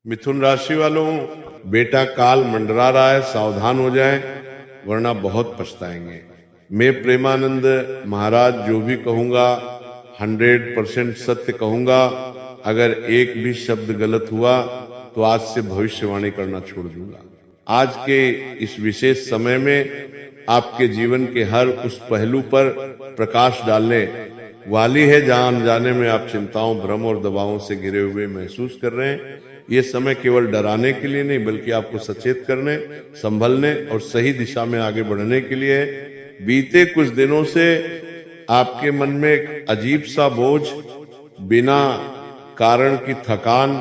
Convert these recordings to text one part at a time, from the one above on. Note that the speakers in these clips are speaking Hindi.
मिथुन राशि वालों, बेटा काल मंडरा रहा है, सावधान हो जाएं वरना बहुत पछताएंगे। मैं प्रेमानंद महाराज जो भी कहूंगा 100% सत्य कहूंगा। अगर एक भी शब्द गलत हुआ तो आज से भविष्यवाणी करना छोड़ दूंगा। आज के इस विशेष समय में आपके जीवन के हर उस पहलू पर प्रकाश डालने वाली है जहां अनजाने में आप चिंताओं, भ्रम और दबावों से घिरे हुए महसूस कर रहे हैं। ये समय केवल डराने के लिए नहीं बल्कि आपको सचेत करने, संभलने और सही दिशा में आगे बढ़ने के लिए है। बीते कुछ दिनों से आपके मन में एक अजीब सा बोझ, बिना कारण की थकान,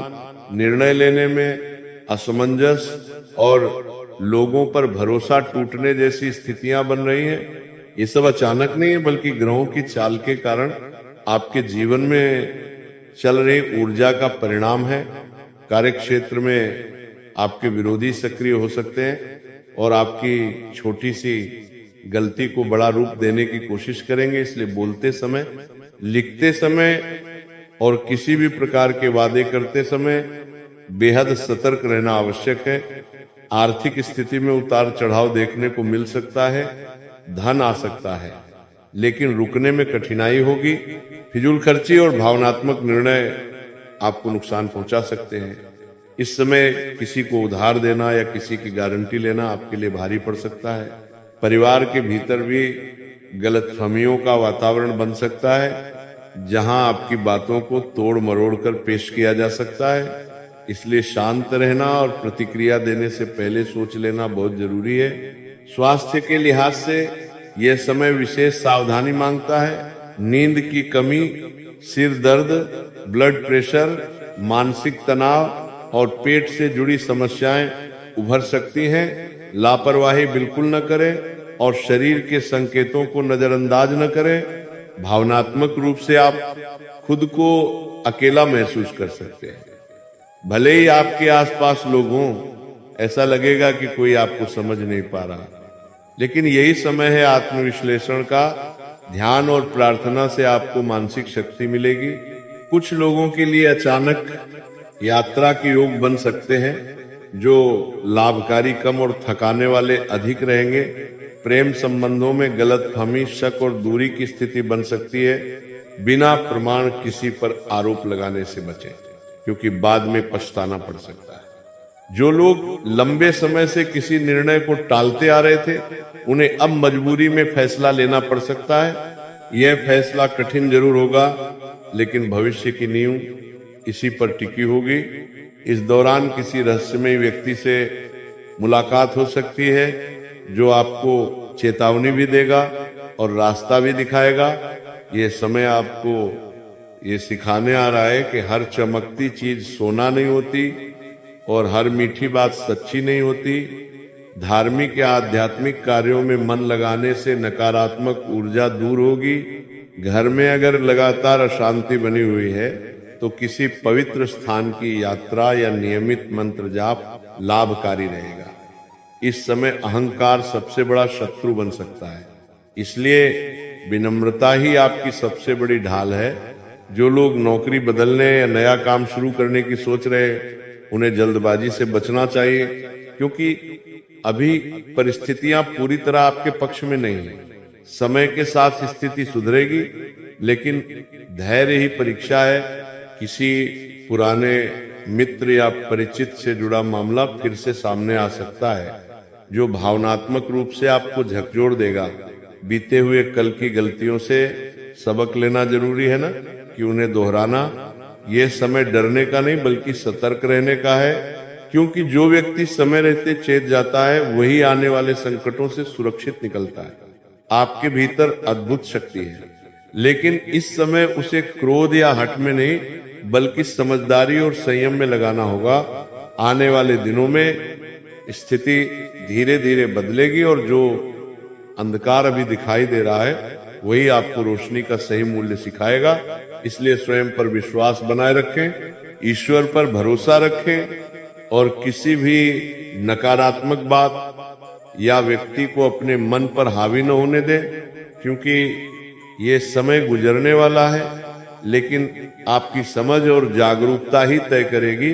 निर्णय लेने में असमंजस और लोगों पर भरोसा टूटने जैसी स्थितियां बन रही हैं। ये सब अचानक नहीं है बल्कि ग्रहों की चाल के कारण आपके जीवन में चल रही ऊर्जा का परिणाम है। कार्य क्षेत्र में आपके विरोधी सक्रिय हो सकते हैं और आपकी छोटी सी गलती को बड़ा रूप देने की कोशिश करेंगे। इसलिए बोलते समय, लिखते समय और किसी भी प्रकार के वादे करते समय बेहद सतर्क रहना आवश्यक है। आर्थिक स्थिति में उतार चढ़ाव देखने को मिल सकता है, धन आ सकता है, लेकिन रुकने में कठिनाई होगी। फिजूल खर्ची और भावनात्मक निर्णय आपको नुकसान पहुंचा सकते हैं। इस समय किसी को उधार देना या किसी की गारंटी लेना आपके लिए भारी पड़ सकता है। परिवार के भीतर भी गलतफहमियों का वातावरण बन सकता है जहां आपकी बातों को तोड़ मरोड़ कर पेश किया जा सकता है। इसलिए शांत रहना और प्रतिक्रिया देने से पहले सोच लेना बहुत जरूरी है। स्वास्थ्य के लिहाज से यह समय विशेष सावधानी मांगता है। नींद की कमी, सिर दर्द, ब्लड प्रेशर, मानसिक तनाव और पेट से जुड़ी समस्याएं उभर सकती हैं। लापरवाही बिल्कुल न करें और शरीर के संकेतों को नजरअंदाज न करें। भावनात्मक रूप से आप खुद को अकेला महसूस कर सकते हैं। भले ही आपके आसपास लोग हों, ऐसा लगेगा कि कोई आपको समझ नहीं पा रहा, लेकिन यही समय है आत्मविश्लेषण का। ध्यान और प्रार्थना से आपको मानसिक शक्ति मिलेगी। कुछ लोगों के लिए अचानक यात्रा के योग बन सकते हैं जो लाभकारी कम और थकाने वाले अधिक रहेंगे। प्रेम संबंधों में गलतफहमी, शक और दूरी की स्थिति बन सकती है। बिना प्रमाण किसी पर आरोप लगाने से बचें क्योंकि बाद में पछताना पड़ सकता है। जो लोग लंबे समय से किसी निर्णय को टालते आ रहे थे, उन्हें अब मजबूरी में फैसला लेना पड़ सकता है। यह फैसला कठिन जरूर होगा, लेकिन भविष्य की नींव इसी पर टिकी होगी। इस दौरान किसी रहस्यमय व्यक्ति से मुलाकात हो सकती है जो आपको चेतावनी भी देगा और रास्ता भी दिखाएगा। यह समय आपको ये सिखाने आ रहा है कि हर चमकती चीज सोना नहीं होती और हर मीठी बात सच्ची नहीं होती। धार्मिक या आध्यात्मिक कार्यों में मन लगाने से नकारात्मक ऊर्जा दूर होगी। घर में अगर लगातार अशांति बनी हुई है तो किसी पवित्र स्थान की यात्रा या नियमित मंत्र जाप लाभकारी रहेगा। इस समय अहंकार सबसे बड़ा शत्रु बन सकता है, इसलिए विनम्रता ही आपकी सबसे बड़ी ढाल है। जो लोग नौकरी बदलने या नया काम शुरू करने की सोच रहे हैं, उन्हें जल्दबाजी से बचना चाहिए क्योंकि अभी परिस्थितियां पूरी तरह आपके पक्ष में नहीं है। समय के साथ स्थिति सुधरेगी, लेकिन धैर्य ही परीक्षा है। किसी पुराने मित्र या परिचित से जुड़ा मामला फिर से सामने आ सकता है जो भावनात्मक रूप से आपको झकझोर देगा। बीते हुए कल की गलतियों से सबक लेना जरूरी है ना कि उन्हें दोहराना। यह समय डरने का नहीं बल्कि सतर्क रहने का है, क्योंकि जो व्यक्ति समय रहते चेत जाता है वही आने वाले संकटों से सुरक्षित निकलता है। आपके भीतर अद्भुत शक्ति है, लेकिन इस समय उसे क्रोध या हठ में नहीं बल्कि समझदारी और संयम में लगाना होगा। आने वाले दिनों में स्थिति धीरे धीरे बदलेगी और जो अंधकार अभी दिखाई दे रहा है वही आपको रोशनी का सही मूल्य सिखाएगा। इसलिए स्वयं पर विश्वास बनाए रखें, ईश्वर पर भरोसा रखें और किसी भी नकारात्मक बात या व्यक्ति को अपने मन पर हावी न होने दें, क्योंकि ये समय गुजरने वाला है, लेकिन आपकी समझ और जागरूकता ही तय करेगी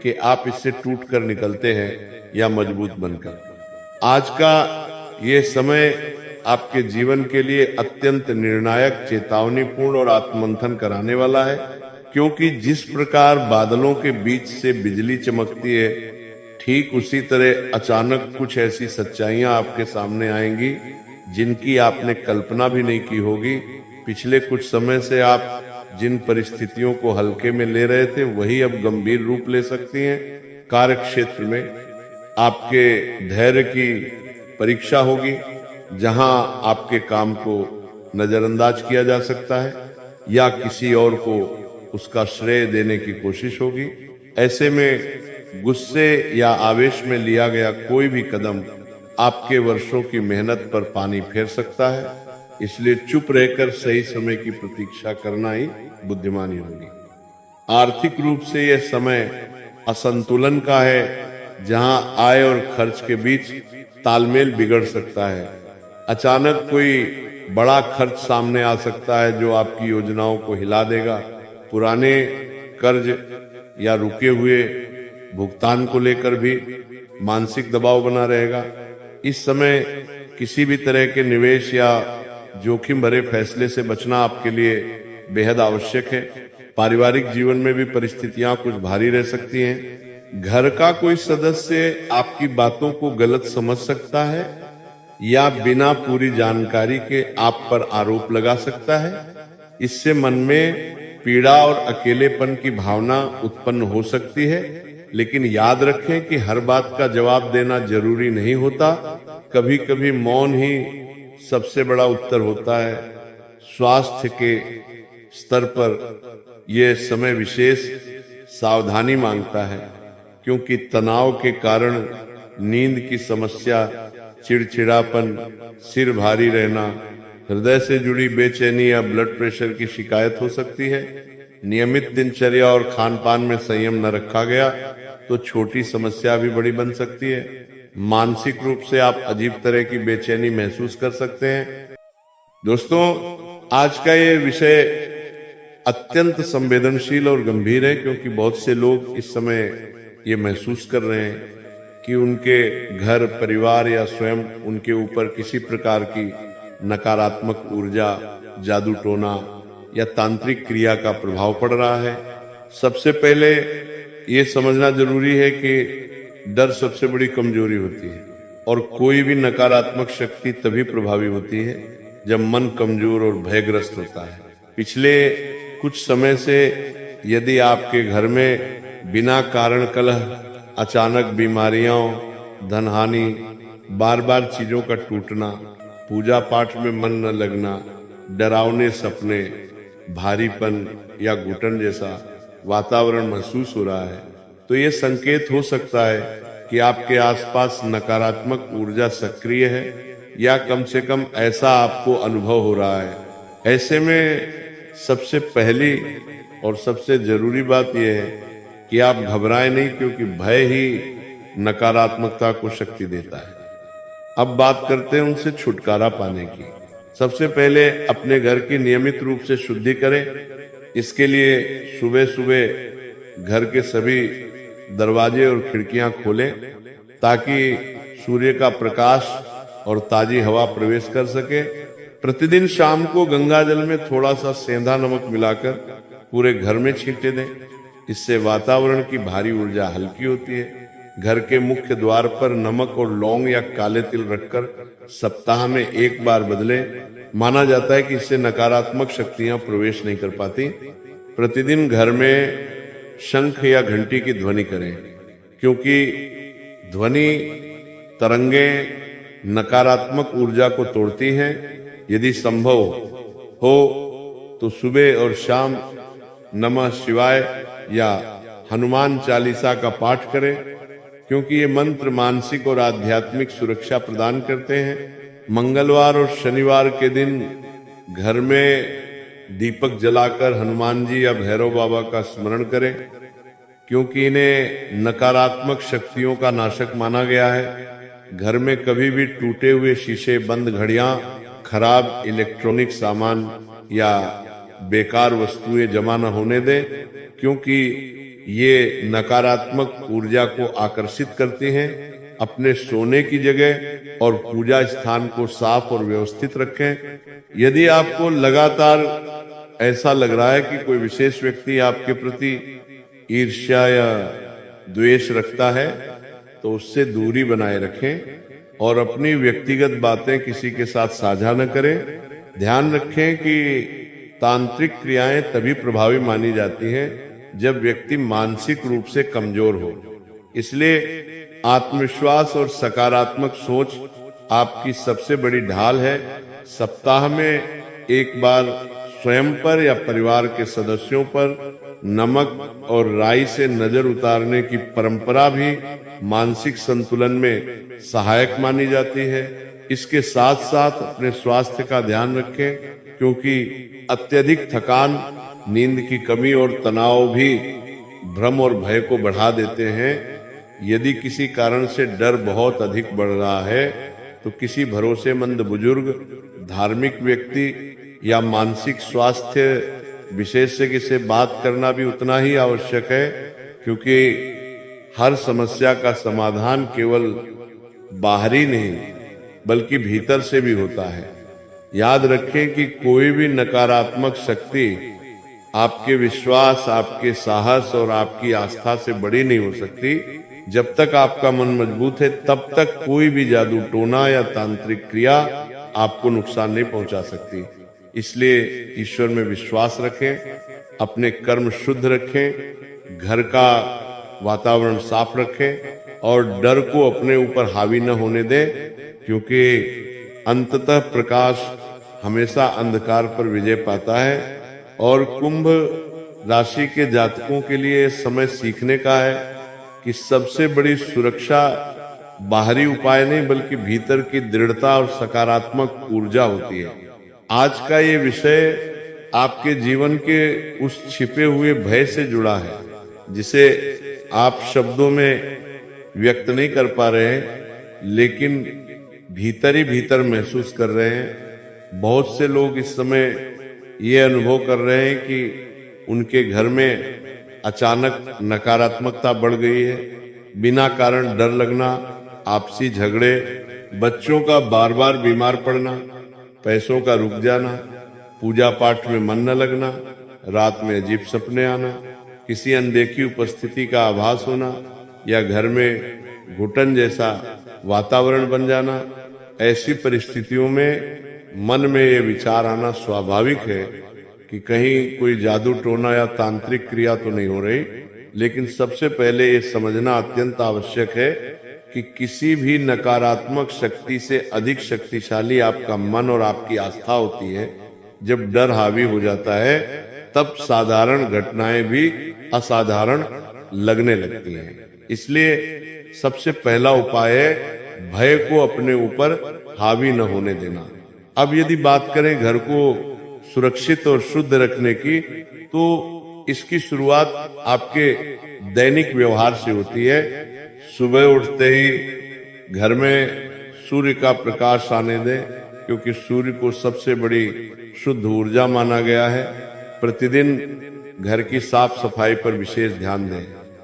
कि आप इससे टूट कर निकलते हैं या मजबूत बनकर। आज का ये समय आपके जीवन के लिए अत्यंत निर्णायक, चेतावनीपूर्ण और आत्ममंथन कराने वाला है, क्योंकि जिस प्रकार बादलों के बीच से बिजली चमकती है, ठीक उसी तरह अचानक कुछ ऐसी सच्चाइयां आपके सामने आएंगी जिनकी आपने कल्पना भी नहीं की होगी। पिछले कुछ समय से आप जिन परिस्थितियों को हल्के में ले रहे थे, वही अब गंभीर रूप ले सकती हैं। कार्य क्षेत्र में आपके धैर्य की परीक्षा होगी, जहां आपके काम को नजरअंदाज किया जा सकता है या किसी और को उसका श्रेय देने की कोशिश होगी। ऐसे में गुस्से या आवेश में लिया गया कोई भी कदम आपके वर्षों की मेहनत पर पानी फेर सकता है। इसलिए चुप रहकर सही समय की प्रतीक्षा करना ही बुद्धिमानी होगी। आर्थिक रूप से यह समय असंतुलन का है, जहां आय और खर्च के बीच तालमेल बिगड़ सकता है। अचानक कोई बड़ा खर्च सामने आ सकता है जो आपकी योजनाओं को हिला देगा। पुराने कर्ज या रुके हुए भुगतान को लेकर भी मानसिक दबाव बना रहेगा। इस समय किसी भी तरह के निवेश या जोखिम भरे फैसले से बचना आपके लिए बेहद आवश्यक है। पारिवारिक जीवन में भी परिस्थितियां कुछ भारी रह सकती हैं। घर का कोई सदस्य आपकी बातों को गलत समझ सकता है या बिना पूरी जानकारी के आप पर आरोप लगा सकता है। इससे मन में पीड़ा और अकेलेपन की भावना उत्पन्न हो सकती है। लेकिन याद रखें कि हर बात का जवाब देना जरूरी नहीं होता। कभी कभी मौन ही सबसे बड़ा उत्तर होता है। स्वास्थ्य के स्तर पर यह समय विशेष सावधानी मांगता है, क्योंकि तनाव के कारण नींद की समस्या, चिड़चिड़ापन, सिर भारी रहना, हृदय से जुड़ी बेचैनी या ब्लड प्रेशर की शिकायत हो सकती है। नियमित दिनचर्या और खान पान में संयम न रखा गया तो छोटी समस्या भी बड़ी बन सकती है। मानसिक रूप से आप अजीब तरह की बेचैनी महसूस कर सकते हैं। दोस्तों, आज का ये विषय अत्यंत संवेदनशील और गंभीर है, क्योंकि बहुत से लोग इस समय ये महसूस कर रहे हैं कि उनके घर, परिवार या स्वयं उनके ऊपर किसी प्रकार की नकारात्मक ऊर्जा, जादू टोना या तांत्रिक क्रिया का प्रभाव पड़ रहा है। सबसे पहले ये समझना जरूरी है कि डर सबसे बड़ी कमजोरी होती है और कोई भी नकारात्मक शक्ति तभी प्रभावी होती है जब मन कमजोर और भयग्रस्त होता है। पिछले कुछ समय से यदि आपके घर में बिना कारण कलह, अचानक बीमारियां, धनहानि, बार बार चीजों का टूटना, पूजा पाठ में मन न लगना, डरावने सपने, भारीपन या घुटन जैसा वातावरण महसूस हो रहा है, तो ये संकेत हो सकता है कि आपके आसपास नकारात्मक ऊर्जा सक्रिय है या कम से कम ऐसा आपको अनुभव हो रहा है। ऐसे में सबसे पहली और सबसे जरूरी बात यह है कि आप घबराएं नहीं, क्योंकि भय ही नकारात्मकता को शक्ति देता है। अब बात करते हैं उनसे छुटकारा पाने की। सबसे पहले अपने घर की नियमित रूप से शुद्धि करें। इसके लिए सुबह सुबह घर के सभी दरवाजे और खिड़कियां खोलें ताकि सूर्य का प्रकाश और ताजी हवा प्रवेश कर सके। प्रतिदिन शाम को गंगा जल में थोड़ा सा सेंधा नमक मिलाकर पूरे घर में छींटे दें। इससे वातावरण की भारी ऊर्जा हल्की होती है। घर के मुख्य द्वार पर नमक और लौंग या काले तिल रखकर सप्ताह में एक बार बदलें। माना जाता है कि इससे नकारात्मक शक्तियां प्रवेश नहीं कर पाती। प्रतिदिन घर में शंख या घंटी की ध्वनि करें, क्योंकि ध्वनि तरंगें नकारात्मक ऊर्जा को तोड़ती हैं। यदि संभव हो तो सुबह और शाम नमः शिवाय या हनुमान चालीसा का पाठ करें, क्योंकि ये मंत्र मानसिक और आध्यात्मिक सुरक्षा प्रदान करते हैं। मंगलवार और शनिवार के दिन घर में दीपक जलाकर हनुमान जी या भैरव बाबा का स्मरण करें, क्योंकि इन्हें नकारात्मक शक्तियों का नाशक माना गया है। घर में कभी भी टूटे हुए शीशे, बंद घड़ियां, खराब इलेक्ट्रॉनिक सामान या बेकार वस्तुएं जमा न होने दें, क्योंकि ये नकारात्मक ऊर्जा को आकर्षित करती हैं। अपने सोने की जगह और पूजा स्थान को साफ और व्यवस्थित रखें। यदि आपको लगातार ऐसा लग रहा है कि कोई विशेष व्यक्ति आपके प्रति ईर्ष्या या द्वेष रखता है, तो उससे दूरी बनाए रखें और अपनी व्यक्तिगत बातें किसी के साथ साझा न करें। ध्यान रखें कि तांत्रिक क्रियाएं तभी प्रभावी मानी जाती हैं जब व्यक्ति मानसिक रूप से कमजोर हो। इसलिए आत्मविश्वास और सकारात्मक सोच आपकी सबसे बड़ी ढाल है। सप्ताह में एक बार स्वयं पर या परिवार के सदस्यों पर नमक और राई से नजर उतारने की परंपरा भी मानसिक संतुलन में सहायक मानी जाती है। इसके साथ साथ अपने स्वास्थ्य का ध्यान रखें, क्योंकि अत्यधिक थकान, नींद की कमी और तनाव भी भ्रम और भय को बढ़ा देते हैं। यदि किसी कारण से डर बहुत अधिक बढ़ रहा है, तो किसी भरोसेमंद बुजुर्ग, धार्मिक व्यक्ति या मानसिक स्वास्थ्य विशेषज्ञ से बात करना भी उतना ही आवश्यक है, क्योंकि हर समस्या का समाधान केवल बाहरी नहीं बल्कि भीतर से भी होता है। याद रखें कि कोई भी नकारात्मक शक्ति आपके विश्वास, आपके साहस और आपकी आस्था से बड़ी नहीं हो सकती। जब तक आपका मन मजबूत है, तब तक कोई भी जादू टोना या तांत्रिक क्रिया आपको नुकसान नहीं पहुंचा सकती। इसलिए ईश्वर में विश्वास रखें, अपने कर्म शुद्ध रखें, घर का वातावरण साफ रखें और डर को अपने ऊपर हावी न होने दें, क्योंकि अंततः प्रकाश हमेशा अंधकार पर विजय पाता है। और कुंभ राशि के जातकों के लिए समय सीखने का है कि सबसे बड़ी सुरक्षा बाहरी उपाय नहीं बल्कि भीतर की दृढ़ता और सकारात्मक ऊर्जा होती है। आज का ये विषय आपके जीवन के उस छिपे हुए भय से जुड़ा है जिसे आप शब्दों में व्यक्त नहीं कर पा रहे हैं, लेकिन भीतर ही भीतर महसूस कर रहे हैं। बहुत से लोग इस समय ये अनुभव कर रहे हैं कि उनके घर में अचानक नकारात्मकता बढ़ गई है। बिना कारण डर लगना, आपसी झगड़े, बच्चों का बार बार बीमार पड़ना, पैसों का रुक जाना, पूजा पाठ में मन न लगना, रात में अजीब सपने आना, किसी अनदेखी उपस्थिति का आभास होना या घर में घुटन जैसा वातावरण बन जाना। ऐसी परिस्थितियों में मन में ये विचार आना स्वाभाविक है कि कहीं कोई जादू टोना या तांत्रिक क्रिया तो नहीं हो रही। लेकिन सबसे पहले ये समझना अत्यंत आवश्यक है कि किसी भी नकारात्मक शक्ति से अधिक शक्तिशाली आपका मन और आपकी आस्था होती है। जब डर हावी हो जाता है, तब साधारण घटनाएं भी असाधारण लगने लगती हैं। इसलिए सबसे पहला उपाय है भय को अपने ऊपर हावी न होने देना। अब यदि बात करें घर को सुरक्षित और शुद्ध रखने की, तो इसकी शुरुआत आपके दैनिक व्यवहार से होती है। सुबह उठते ही घर में सूर्य का प्रकाश आने दें, क्योंकि सूर्य को सबसे बड़ी शुद्ध ऊर्जा माना गया है। प्रतिदिन घर की साफ सफाई पर विशेष ध्यान दें,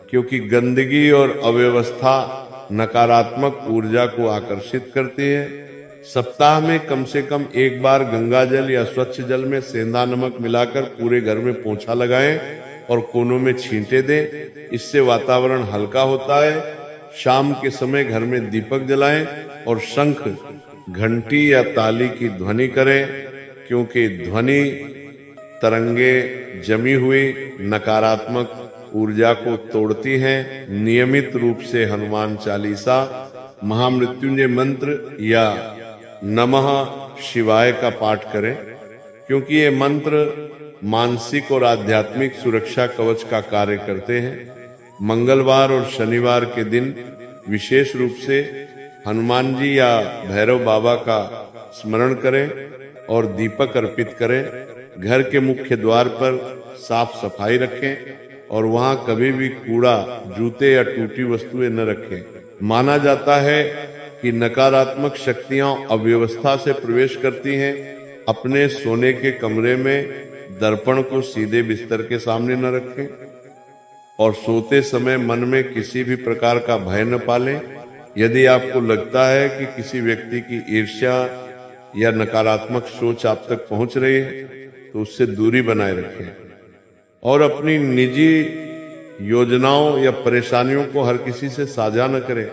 क्योंकि गंदगी और अव्यवस्था नकारात्मक ऊर्जा को आकर्षित करती है। सप्ताह में कम से कम एक बार गंगा जल या स्वच्छ जल में सेंधा नमक मिलाकर पूरे घर में पोंछा लगाएं और कोनों में छींटे दें। इससे वातावरण हल्का होता है। शाम के समय घर में दीपक जलाएं और शंख, घंटी या ताली की ध्वनि करें, क्योंकि ध्वनि तरंगे जमी हुई नकारात्मक ऊर्जा को तोड़ती हैं। नियमित रूप से हनुमान चालीसा, महामृत्युंजय मंत्र या नमः शिवाय का पाठ करें, क्योंकि ये मंत्र मानसिक और आध्यात्मिक सुरक्षा कवच का कार्य करते हैं। मंगलवार और शनिवार के दिन विशेष रूप से हनुमान जी या भैरव बाबा का स्मरण करें और दीपक अर्पित करें। घर के मुख्य द्वार पर साफ सफाई रखें और वहां कभी भी कूड़ा, जूते या टूटी वस्तुएं न रखें। माना जाता है कि नकारात्मक शक्तियां अव्यवस्था से प्रवेश करती हैं। अपने सोने के कमरे में दर्पण को सीधे बिस्तर के सामने न रखें। और सोते समय मन में किसी भी प्रकार का भय न पालें। यदि आपको लगता है कि किसी व्यक्ति की ईर्ष्या या नकारात्मक सोच आप तक पहुंच रही है तो उससे दूरी बनाए रखें और अपनी निजी योजनाओं या परेशानियों को हर किसी से साझा न करें।